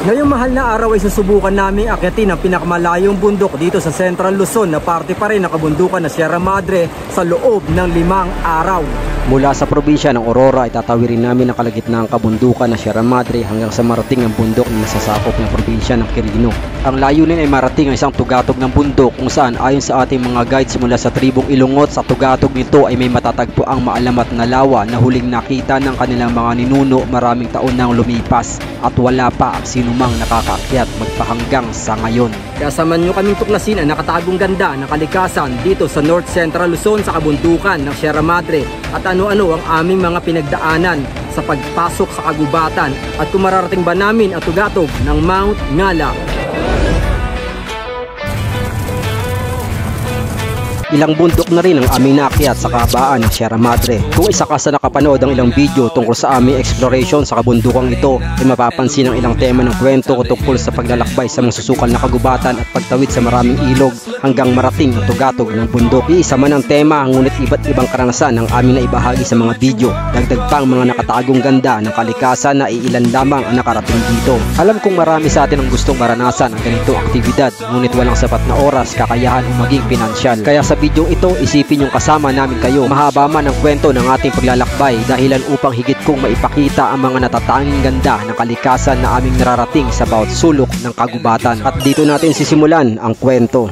Ngayong mahal na araw ay susubukan namin akyatin ang pinakamalayong bundok dito sa Central Luzon na parte pa rin ng kabundukan na Sierra Madre sa loob ng 5 araw. Mula sa probinsya ng Aurora ay tatawirin namin ang kalagitnaang kabundukan na Sierra Madre hanggang sa marating ang bundok na nasasakop ng probinsya ng Quirino. Ang layunin ay marating ang isang tugatog ng bundok kung saan ayon sa ating mga guides mula sa tribong Ilongot, sa tugatog nito ay may matatagpo ang maalamat na lawa na huling nakita ng kanilang mga ninuno maraming taon nang lumipas at wala pa ang sinumang nakakaakyat magpahanggang sa ngayon. Kaya samahan nyo kaming tuklasin ang nakatagong ganda ng kalikasan dito sa North Central Luzon sa kabundukan ng Sierra Madre at ano-ano ang aming mga pinagdaanan sa pagpasok sa kagubatan at kung mararating ba namin ang tugatog ng Mount Ngala. Ilang bundok na rin ang aming naakyat sa kahabaan ng Sierra Madre. Kung isa ka sa nakapanood ng ilang video tungkol sa aming exploration sa kabundukang ito, ay mapapansin ang ilang tema ng kwento tungkol sa paglalakbay sa mga susukal na kagubatan at pagtawid sa maraming ilog hanggang marating ang tugatog ng bundok. Iisa man ang tema, ngunit iba't ibang karanasan ang aming naibahagi sa mga video. Dagdag pang mga nakatagong ganda ng kalikasan na iilan lamang ang nakarating dito. Alam kong marami sa atin ang gustong maranasan ang ganitong aktibidad, ngunit walang sapat na oras, kakayahan o maging pinansyal. Kaya sa video ito, isipin yung kasama namin kayo. Mahaba man ang kwento ng ating paglalakbay, dahilan upang higit kong maipakita ang mga natatanging ganda ng kalikasan na aming nararating sa bawat sulok ng kagubatan. At dito natin sisimulan ang kwento.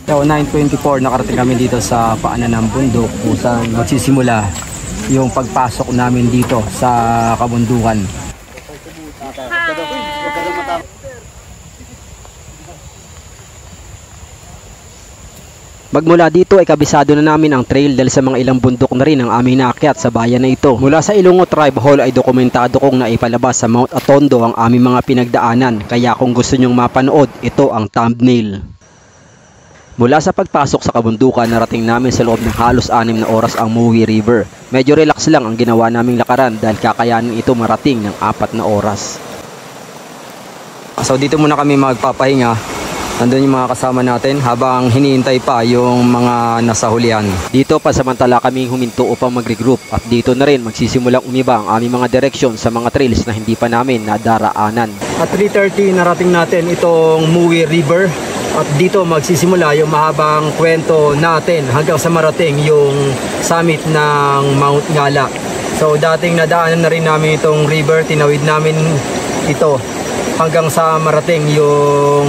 So 9:24 nakarating kami dito sa paanan ng bundok kung saan magsisimula yung pagpasok namin dito sa kabundukan. Magmula dito ay kabisado na namin ang trail dahil sa mga ilang bundok na rin ang aming naakyat sa bayan na ito. Mula sa Ilongot Tribe Hall ay dokumentado kong naipalabas sa Mount Atondo ang aming mga pinagdaanan, kaya kung gusto nyong mapanood, ito ang thumbnail. Mula sa pagpasok sa kabundukan, narating namin sa loob ng halos 6 na oras ang Mowi River. Medyo relax lang ang ginawa naming lakaran dahil kakayanin ito marating ng 4 na oras. So dito muna kami magpapahinga. Nandun yung mga kasama natin habang hinihintay pa yung mga nasa hulihan. Dito pasamantala kaming huminto upang mag-regroup at dito na rin magsisimulang umiba ang aming mga direksyon sa mga trails na hindi pa namin nadaraanan. At 3:30 narating natin itong Mowi River at dito magsisimula yung mahabang kwento natin hanggang sa marating yung summit ng Mount Ngala. So dating nadaanan na rin namin itong river, tinawid namin ito hanggang sa marating yung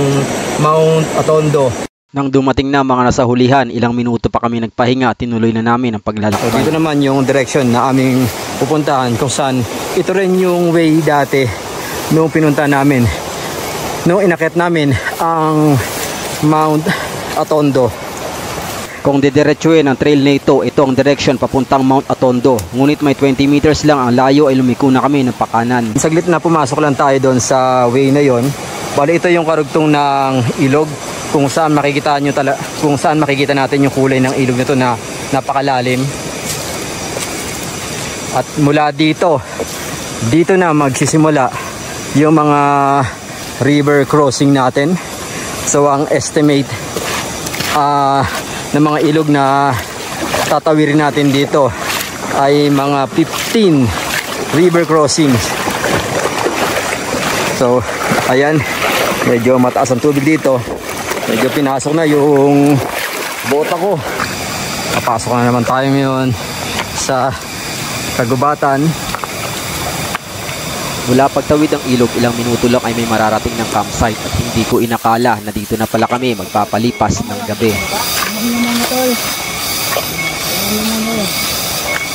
Mount Atondo. Nang dumating na mga nasa hulihan, ilang minuto pa kami nagpahinga at tinuloy na namin ang paglalakbay. So, dito naman yung direction na aming pupuntahan kung saan ito rin yung way dati nung pinunta namin. Nung inakyat namin ang Mount Atondo. Kung didiretsuhin ang trail na ito ang direction papuntang Mount Atondo. Ngunit may 20 meters lang ang layo ay lumiko na kami ng pakanan. Saglit na pumasok lang tayo doon sa way na yon. Bali ito yung karugtong ng ilog kung saan makikita natin yung kulay ng ilog nito na napakalalim. At mula dito na magsisimula yung mga river crossing natin. So ang estimate ng mga ilog na tatawirin natin dito ay mga 15 river crossings. So ayan, medyo mataas ang tubig dito. Medyo pinasok na yung bota ko. Papasok na naman tayo ngayon sa kagubatan. Mula pagtawid ng ilog, ilang minuto lang ay may mararating ng campsite at hindi ko inakala na dito na pala kami magpapalipas ng gabi.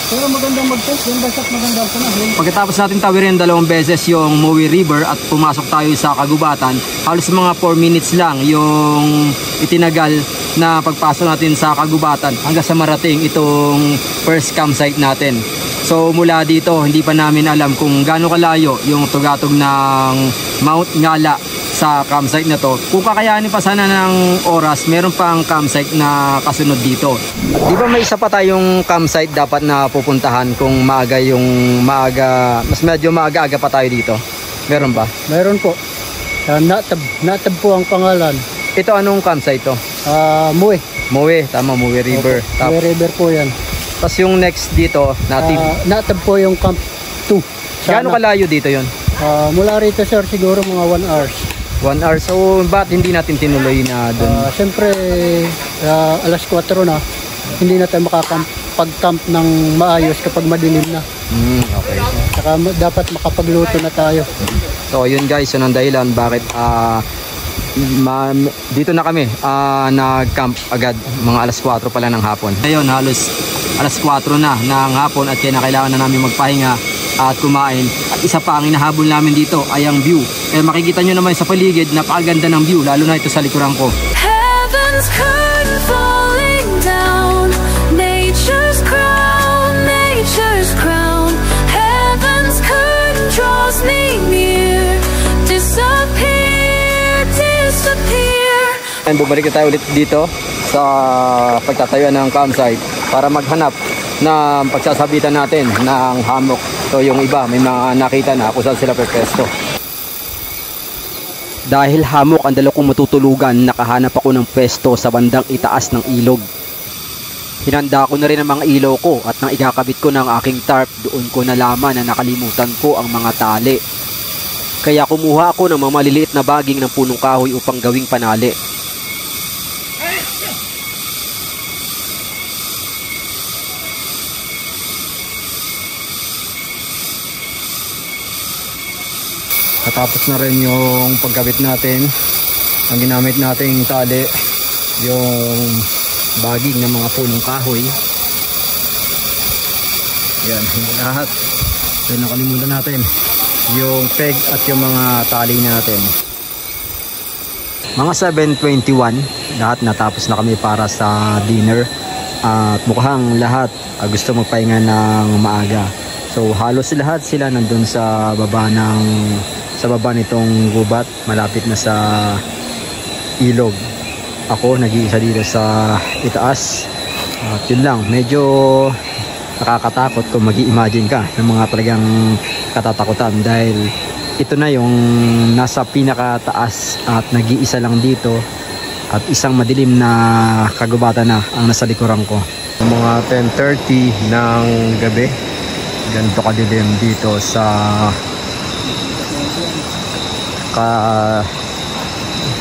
Pero magandang mag-test, magandang sana. Pagkatapos natin tawirin 2 beses yung Mowi River at pumasok tayo sa kagubatan, halos mga 4 minutes lang yung itinagal na pagpasok natin sa kagubatan hanggang sa marating itong first campsite natin. So mula dito, hindi pa namin alam kung gaano kalayo yung tugatog ng Mount Ngala sa campsite na to. Kung kakayanin pa sana ng oras, meron pang campsite na kasunod dito. Di ba may isa pa tayong campsite dapat na pupuntahan kung mas medyo maaga-aga pa tayo dito? Meron ba? Meron po. Natab po ang pangalan. Ito anong campsite to? Mowi. Mowi, tama, Mowi River. Mowi River po yan. Tapos yung next dito, natab po yung Camp 2. Gaano kalayo dito yon? Mula rito sir, siguro mga 1 hours. 1 hour. So, ba't hindi natin tinuloy na doon? Siyempre, alas 4 na, hindi na tayo makakapag-camp ng maayos kapag madilim na. Okay. Saka dapat makapagluto na tayo. So, yun guys, yun ang dahilan bakit dito na kami nag-camp agad mga alas 4 pala ng hapon. Ngayon, halos alas 4 na ng hapon at kaya na kailangan na namin magpahinga at kumain. At isa pa ang hinahabol namin dito ay ang view. Eh makikita nyo naman sa paligid, napakaganda ng view, lalo na ito sa likuran ko. Heaven's curtain falling down, nature's crown, nature's crown. Heaven's curtain draws me near, disappear, disappear. And bumalik tayo ulit dito sa pagtatayuan ng campsite para maghanap na pagsasabitan natin ng hammock. So yung iba may mga nakita na kung saan sila pwesto. Dahil hammock ang dala kong matutulugan, nakahanap ako ng pwesto sa bandang itaas ng ilog. Hinanda ko na rin ang mga ilaw ko at nang ikakabit ko ng aking tarp, doon ko nalaman na nakalimutan ko ang mga tali. Kaya kumuha ako ng mga maliliit na baging ng punong kahoy upang gawing panali. Tapos na rin yung pagkabit natin. Ang ginamit nating tali, yung baging ng mga punong kahoy. Yan, lahat. Then nakalimutan natin yung peg at yung mga tali natin. Mga 7:21, lahat natapos na kami para sa dinner. At mukhang lahat gusto magpahinga ng maaga. So halos lahat sila nandun sa baba nitong gubat, malapit na sa ilog. Ako nag-iisa dito sa itaas. At yun lang, medyo nakakatakot kung mag-i-imagine ka ng mga talagang katatakutan dahil ito na yung nasa pinakataas at nag-iisa lang dito at isang madilim na kagubatan na ang nasa likuran ko. Mga 10:30 ng gabi, ganito kadilim dito sa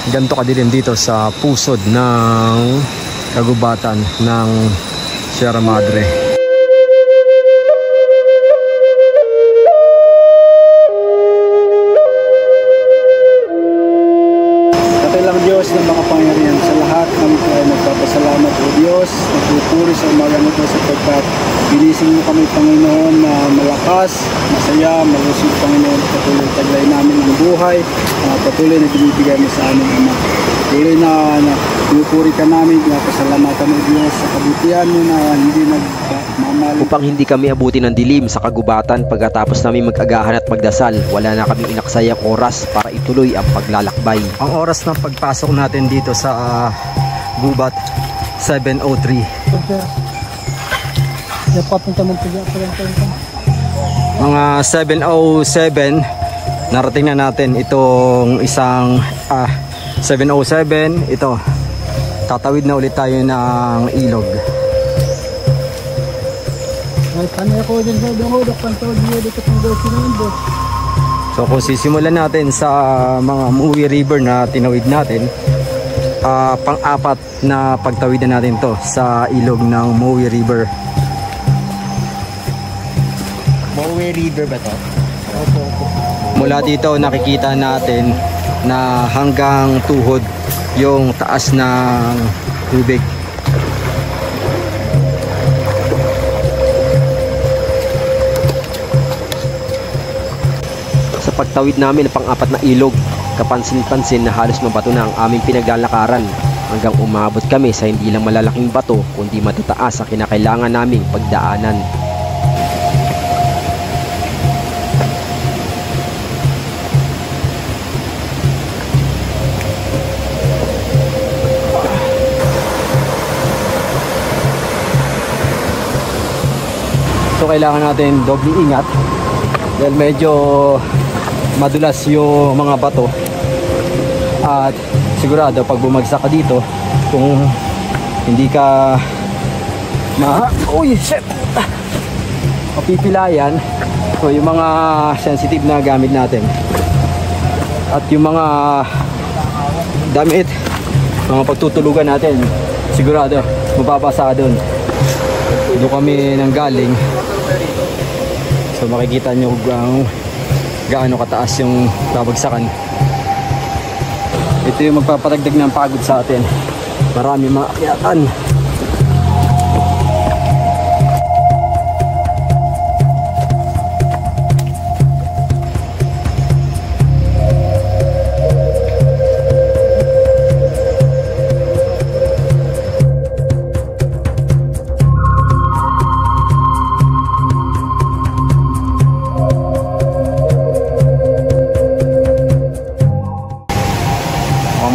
ganito kadilim dito sa pusod ng kagubatan ng Sierra Madre. Katilang Diyos ng mga pangyarihan sa lahat, kami ay nagpapasalamat o Diyos, nagpupuri sa umaga nito sapagkat ginising mo kami Panginoon na malakas, masaya, malusog Panginoon, patuloy taglay namin ang buhay, patuloy na binibigay mo sa aming Ama. Patuloy na pinupuri ka namin, pinapasalamatan mo Diyos sa kabutihan mo na hindi nagmamali. Upang hindi kami abutin ng dilim sa kagubatan pagkatapos namin mag-agahan at magdasal, wala na kaming inaksayang oras para ituloy ang paglalakbay. Ang oras ng pagpasok natin dito sa gubat, 7:03. Mga 7:07 narating na natin itong isang 7:07. Ito, tatawid na ulit tayo ng ilog. So kung sisimulan natin sa mga Muwi River na tinawid natin, pang-apat na pagtawidan natin to sa ilog ng Muwi River. Muwi River ba to? Mula dito nakikita natin na hanggang tuhod yung taas ng tubig. Sa pagtawid namin ng pang-apat na ilog, kapansin-pansin na halos mabato na ang aming pinaglalakaran hanggang umabot kami sa hindi lang malalaking bato kundi matataas sa kinakailangan naming pagdaanan. So kailangan natin doble ingat dahil medyo madulas yung mga bato at sigurado pag bumagsak ka dito, kung hindi ka mapipilayan, So yung mga sensitive na gamit natin at yung mga damit, mga pagtutulugan natin, sigurado mababasa doon. Doon kami nang galing. So makikita nyo gaano kataas yung babagsakan. Ito yung magpapatagdag ng pagod sa atin. Marami mga akyatan.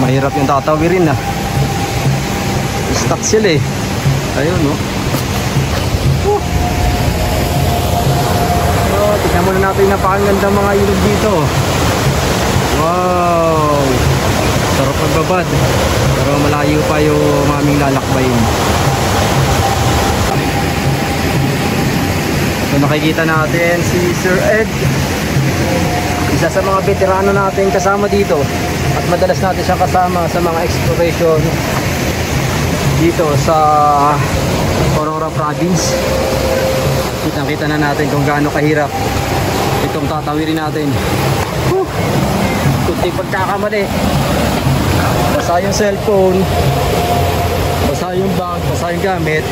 Mahirap yung tatawirin na. Stuck sila eh. Ayun no. Oh, tignan muna natin napakaganda mga ilog dito. Wow. Sarap magbabad. Pero malayo pa yung maming lalakbayin. So nakikita natin si Sir Ed. Isa sa mga veterano natin kasama dito. At madalas natin siyang kasama sa mga exploration dito sa Aurora Province. Kitang-kita na natin kung gaano kahirap itong tatawirin natin. Kunting pagkakamali, basa yung cellphone, basa yung bag, basa yung gamit.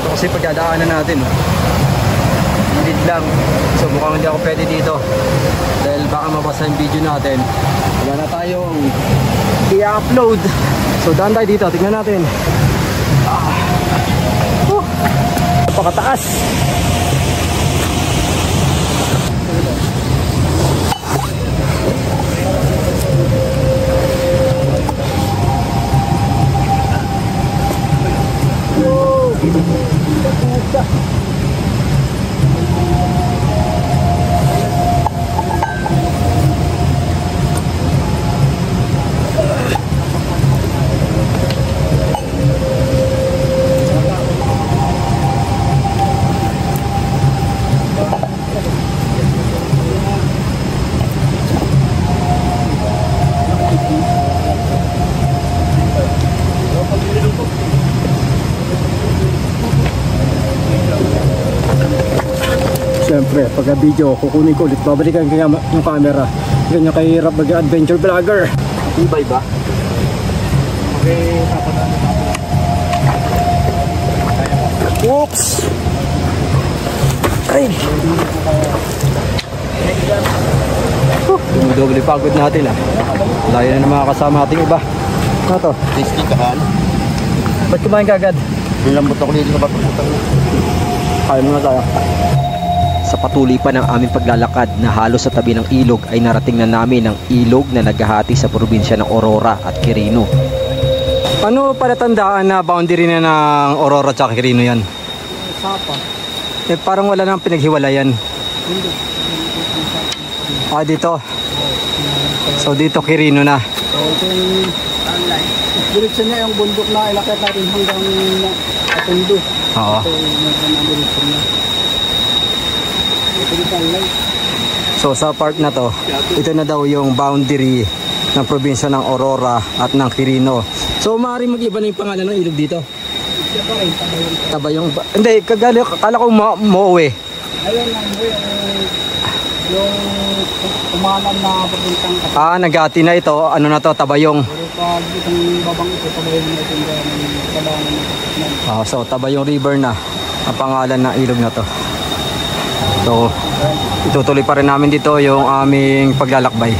Ito kasi pagdadaanan natin. Hindi lang. So mukhang hindi ako pwede dito dahil baka mabasa yung video natin. Wala na tayong i-upload. So daan tayo dito, tingnan natin. Napakataas. Siyempre, pagka video, kukunin ko ulit, babalikan ko yung camera. Ganyan kahirap mag-adventure vlogger. Ibay ba? Okay, tapanan. Oops! Ay! Dumudoble pagod natin ah. Layo na ng mga kasama nating iba. Ano to? Tasty kahan. Ba't kumain ka agad? Nilambot ako dito sa batutang. Kaya muna tayo. Sa patuloy pa ng aming paglalakad na halos sa tabi ng ilog ay narating na namin ang ilog na naghahati sa probinsya ng Aurora at Quirino. Ano palatandaan na boundary na ng Aurora at Quirino yan? Sapa. Eh parang wala nang pinaghiwalayan. Hindi. Ah dito. So dito Quirino na. So ito yung direksyon niya yung bundok na ilakad natin hanggang Atondo. Oo. Ito yung direksyon niya. So sa part na to, ito na daw yung boundary ng probinsya ng Aurora at ng Quirino. So maaaring mag-iba na yung pangalan ng ilog dito? Tabayong. Hindi, kala ko Moe. Ayun lang yung umanan na papuntang Ah, nagati na ito. Ano na to? Tabayong. pero pag itong babang ito, tabayan na itong tabangan ng So Tabayong River na ang pangalan ng ilog na to. So itutuloy pa rin namin dito yung aming paglalakbay.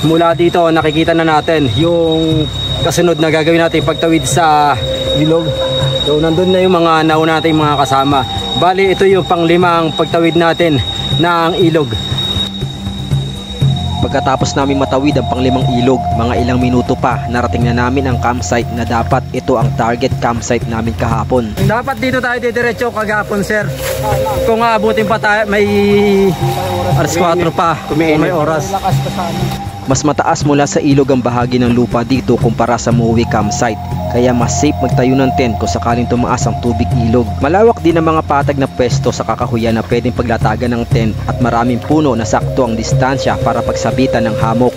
Mula dito nakikita na natin yung kasunod na gagawin natin pagtawid sa ilog. So nandun na yung mga nauna nating mga kasama. Bali ito yung panglimang pagtawid natin ng ilog. Pagkatapos namin matawid ang panglimang ilog, mga ilang minuto pa narating na namin ang campsite na dapat ito ang target campsite namin kahapon. Dapat dito tayo didiretso kagapon sir. Kung aabutin pa tayo may alas 4 pa, kung may oras. lakas pa sana. Mas mataas mula sa ilog ang bahagi ng lupa dito kumpara sa Maui campsite. Kaya mas safe magtayo ng tent kung sakaling tumaas ang tubig ilog. Malawak din ang mga patag na pwesto sa kakahuyan na pwedeng paglatagan ng tent at maraming puno na sakto ang distansya para pagsabitan ng hammock.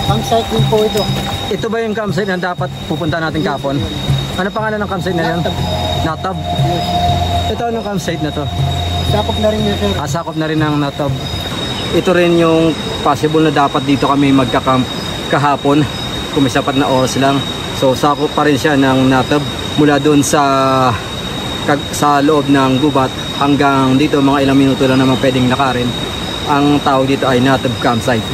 Campsite din po ito. Ito ba yung campsite na dapat pupunta natin kapon? Ano pangalan ng campsite na yan? Natab. Ito anong campsite na to? Sakop na rin yun, sir. Sakop na rin ng Natab. Ito rin yung possible na dapat dito kami magka-camp kahapon kung may sapat na oras lang. So sakop pa rin siya ng Natab mula doon sa loob ng gubat hanggang dito mga ilang minuto lang naman pwedeng lakarin. Ang tawag dito ay Natab campsite.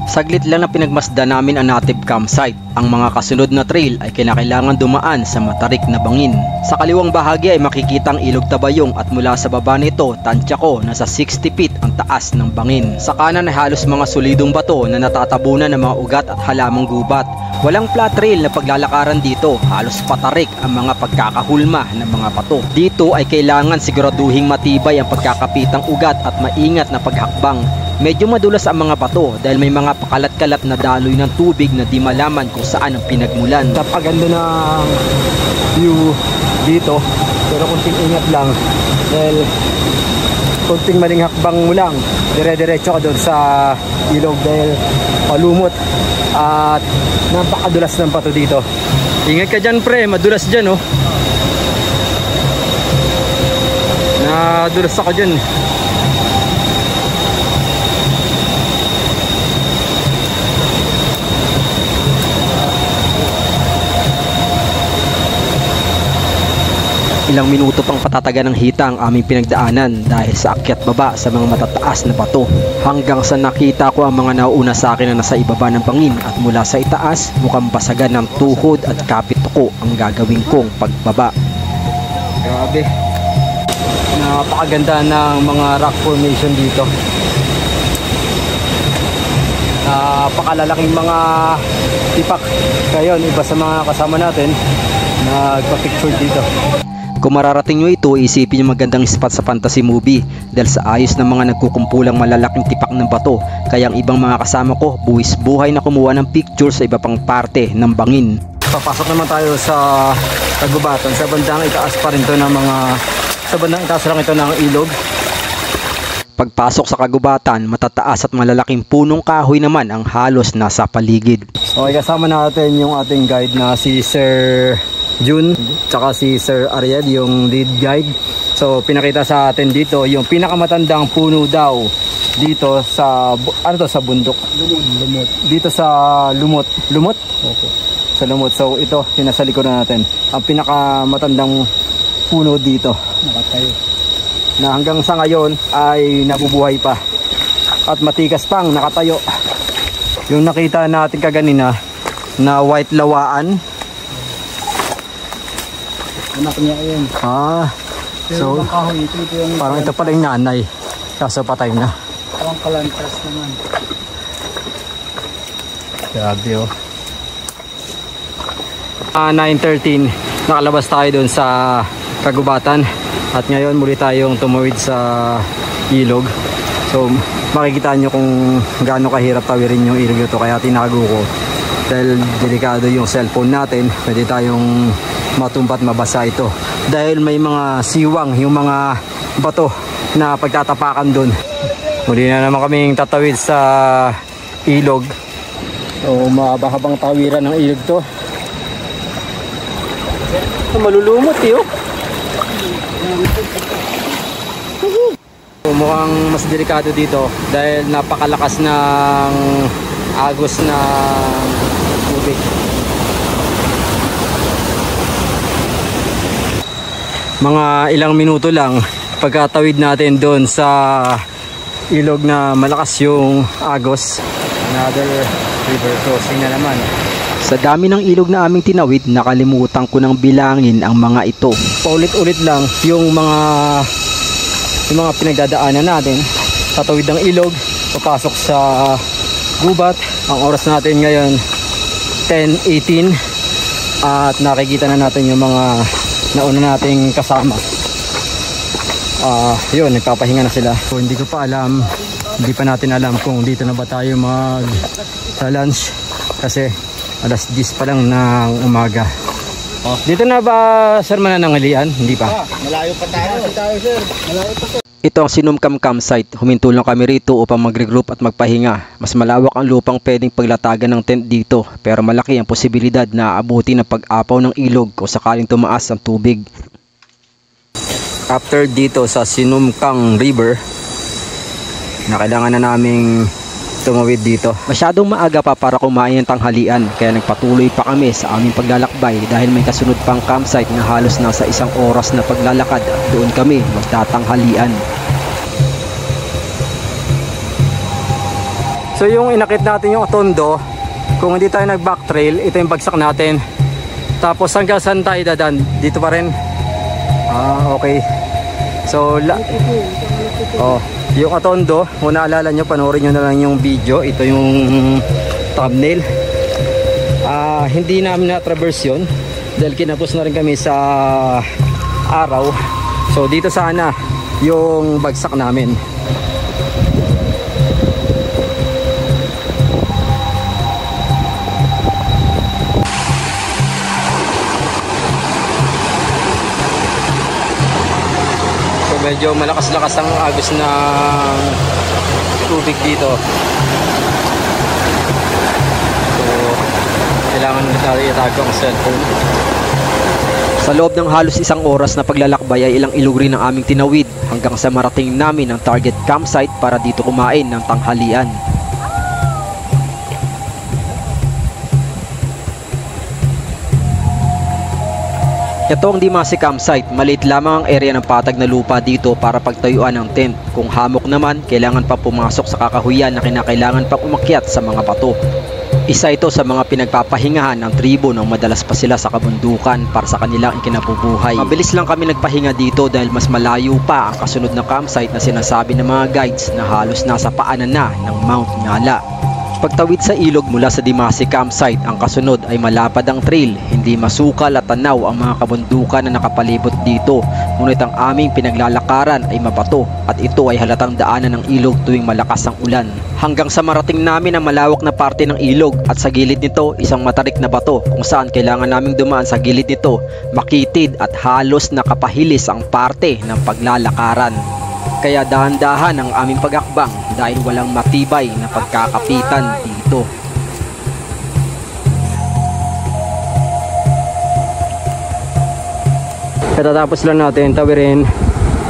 Saglit lang na pinagmasdan namin ang native campsite. Ang mga kasunod na trail ay kinakailangan dumaan sa matarik na bangin. Sa kaliwang bahagi ay makikita ang ilog Tabayong at mula sa baba nito, tansya ko, nasa 60 feet ang taas ng bangin. Sa kanan ay halos mga solidong bato na natatabunan ng mga ugat at halamang gubat. Walang flat trail na paglalakaran dito, halos patarik ang mga pagkakahulma ng mga bato. Dito ay kailangan siguraduhing matibay ang pagkakapitang ugat at maingat na paghakbang. Medyo madulas ang mga bato dahil may mga pakalat-kalat na daloy ng tubig na di malaman kung saan ang pinagmulan. Napaganda ng view dito pero kunting ingat lang dahil kunting maling hakbang mo lang dire-diretso ka doon sa ilog dahil palumot at napakadulas ng bato dito. Ingat ka dyan pre, madulas dyan oh. Nadulas ako dyan. Ilang minuto pang patatagan ng hita ang aming pinagdaanan dahil sa akyat baba sa mga matataas na bato. Hanggang sa nakita ko ang mga nauuna sa akin na nasa ibaba ng bangin at mula sa itaas mukhang basagan ng tuhod at kapit ko ang gagawin kong pagbaba. Grabe. Napakaganda ng mga rock formation dito. Napakalalaking mga tipak. Ngayon, iba sa mga kasama natin nagpa-picture dito. Kung mararating nyo ito, isipin nyo magandang spot sa fantasy movie dahil sa ayos ng mga nagkukumpulang malalaking tipak ng bato. Kaya ang ibang mga kasama ko, buwis buhay na kumuha ng picture sa iba pang parte ng bangin. Papasok naman tayo sa kagubatan. Sa bandang itaas pa rin to ng mga... Sa bandang itaas lang ito ng ilog. Pagpasok sa kagubatan, matataas at malalaking punong kahoy naman ang halos nasa paligid. Okay, kasama natin yung ating guide na si Sir Jun, tsaka si Sir Ariel, yung lead guide. So pinakita sa atin dito yung pinakamatandang puno daw dito sa sa bundok. Lumot. Dito sa Lumot. Lumot? Okay. Sa Lumot. So ito, nasa likuran natin. Ang pinakamatandang puno dito. Nakatayo. Na hanggang sa ngayon ay nabubuhay pa. At matikas pang nakatayo. Yung nakita natin kaganina na white lawaan. Anak niya yun. So kahoy, ito yung parang ito pala yung nanay. Kaso patay na. parang kalantas naman. Grabe oh. 9:13 nakalabas tayo doon sa kagubatan at ngayon muli tayong tumawid sa ilog. So makikita nyo kung gaano kahirap tawirin yung ilog ito, kaya tinago ko dahil delikado yung cellphone natin. Pwede tayong matumbat, mabasa ito dahil may mga siwang, yung mga bato na pagtatapakan doon. Muli na naman kaming tatawid sa ilog. So mahaba-habang tawiran ng ilog to. Malulumot eh oh. So, mukhang mas delikado dito dahil napakalakas ng agos na tubig. Mga ilang minuto lang pagkatawid natin doon sa ilog na malakas yung agos. Another river crossing na naman. Sa dami ng ilog na aming tinawid, nakalimutan ko nang bilangin ang mga ito. Paulit-ulit lang yung mga pinagdadaanan natin sa tawid ng ilog, papasok sa gubat. Ang oras natin ngayon 10:18 at nakikita na natin yung mga nauna nating kasama. Yun, nagpapahinga na sila. So, hindi pa natin alam kung dito na ba tayo sa lunch kasi alas 10 pa lang ng umaga. Dito na ba, sir, mananangalian? Hindi pa. Malayo pa tayo, sir. Malayo pa, sir. Ito ang Sinumcam campsite. Huminto lang kami rito upang mag-regroup at magpahinga. Mas malawak ang lupang pwedeng paglatagan ng tent dito, pero malaki ang posibilidad na aabuti ng pag-apaw ng ilog kung sakaling tumaas ang tubig. After dito sa Sinumcam River, na kailangan na naming tumawid dito. Masyadong maaga pa para kumain ng tanghalian, kaya nagpatuloy pa kami sa aming paglalakbay dahil may kasunod pang campsite na halos nasa 1 oras na paglalakad at doon kami magtatanghalian. So yung inakit natin yung Atondo, kung hindi tayo nag-back trail, ito yung bagsak natin. Tapos hanggang saan tayo dadan? Dito pa rin? Okay. So, yung Atondo, kung naalala nyo, panoorin nyo na lang yung video. Ito yung thumbnail. Hindi namin na-traverse yun dahil kinapos na rin kami sa araw. So, dito sana yung bagsak namin. Medyo malakas-lakas ang agos ng tubig dito. So, kailangan natin itago ang cellphone. Sa loob ng halos 1 oras na paglalakbay ay ilang ilog rin ang aming tinawid hanggang sa marating namin ang target campsite para dito kumain ng tanghalian. Ito ang Dimasi campsite. Maliit lamang ang area ng patag na lupa dito para pagtayuan ng tent. Kung hamok naman, kailangan pa pumasok sa kakahuyan na kinakailangan pang umakyat sa mga bato. Isa ito sa mga pinagpapahingahan ng tribo nang madalas pa sila sa kabundukan para sa kanilang ikinabubuhay. Mabilis lang kami nagpahinga dito dahil mas malayo pa ang kasunod na campsite na sinasabi ng mga guides na halos nasa paanan na ng Mount Ngala. Pagtawid sa ilog mula sa Dimasi campsite, ang kasunod ay malapad ang trail. Hindi masukal at tanaw ang mga kabundukan na nakapalibot dito. Ngunit ang aming pinaglalakaran ay mabato at ito ay halatang daanan ng ilog tuwing malakas ang ulan. Hanggang sa marating namin ang malawak na parte ng ilog at sa gilid nito isang matarik na bato kung saan kailangan naming dumaan sa gilid nito. Makitid at halos nakapahilis ang parte ng paglalakaran. Kaya dahan-dahan ang aming pag-akbang dahil walang matibay na pagkakapitan dito. Katatapos lang natin tawirin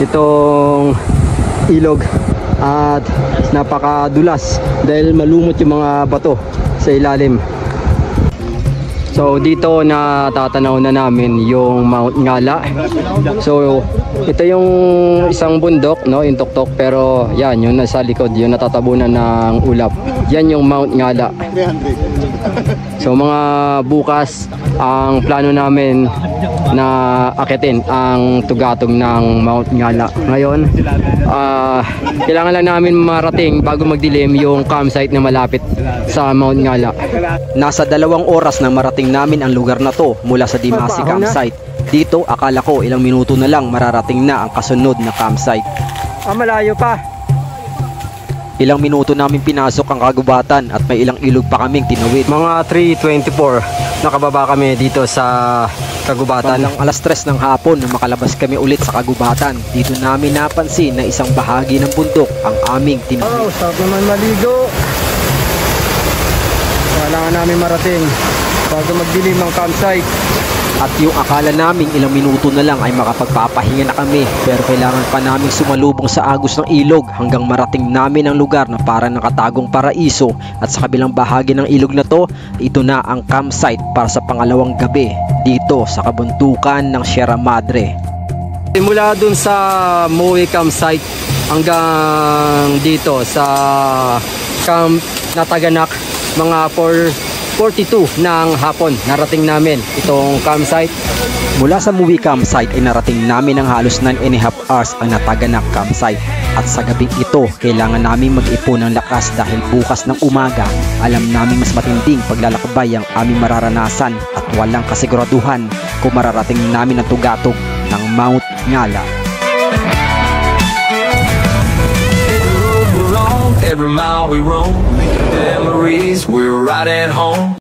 itong ilog at napakadulas dahil malumot yung mga bato sa ilalim. So dito natatanaw na namin yung Mount Ngala. So ito yung isang bundok, no, yung tuktok, pero yan yung nasa likod, yung natatabunan ng ulap. Yan yung Mount Ngala. So mga bukas ang plano namin na akitin ang tugatong ng Mount Ngala. Ngayon, kailangan lang namin marating bago magdilim yung campsite na malapit sa Mount Ngala. Nasa 2 oras na marating namin ang lugar na to mula sa Dimasi campsite. Dito akala ko ilang minuto na lang mararating na ang kasunod na campsite. Malayo pa. Ilang minuto namin pinasok ang kagubatan at may ilang ilog pa kaming tinawid. Mga 3:24 nakababa kami dito sa kagubatan. Bandang alas 3 ng hapon na makalabas kami ulit sa kagubatan. Dito namin napansin na isang bahagi ng bundok ang aming tinawid. Stop naman maligo. Kailangan namin marating bago magdilim ang campsite. At yung akala naming ilang minuto na lang ay makapagpapahinga na kami, pero kailangan pa naming sumalubong sa agos ng ilog hanggang marating namin ang lugar na parang nakatagong paraiso. At sa kabilang bahagi ng ilog na to, ito na ang campsite para sa pangalawang gabi dito sa kabundukan ng Sierra Madre. Mula dun sa Moe campsite hanggang dito sa Camp Nataganak, mga 4:42 ng hapon narating namin itong campsite. Mula sa Moe campsite ay narating namin ang halos 9.5 hours ang Nataganak campsite. At sa gabing ito, kailangan namin mag-ipon ng lakas dahil bukas ng umaga, alam namin mas matinding paglalakbay ang aming mararanasan at walang kasiguraduhan kung mararating namin ang tugatog ng Mount Ngala. Every mile we roam, making memories, we're right at home.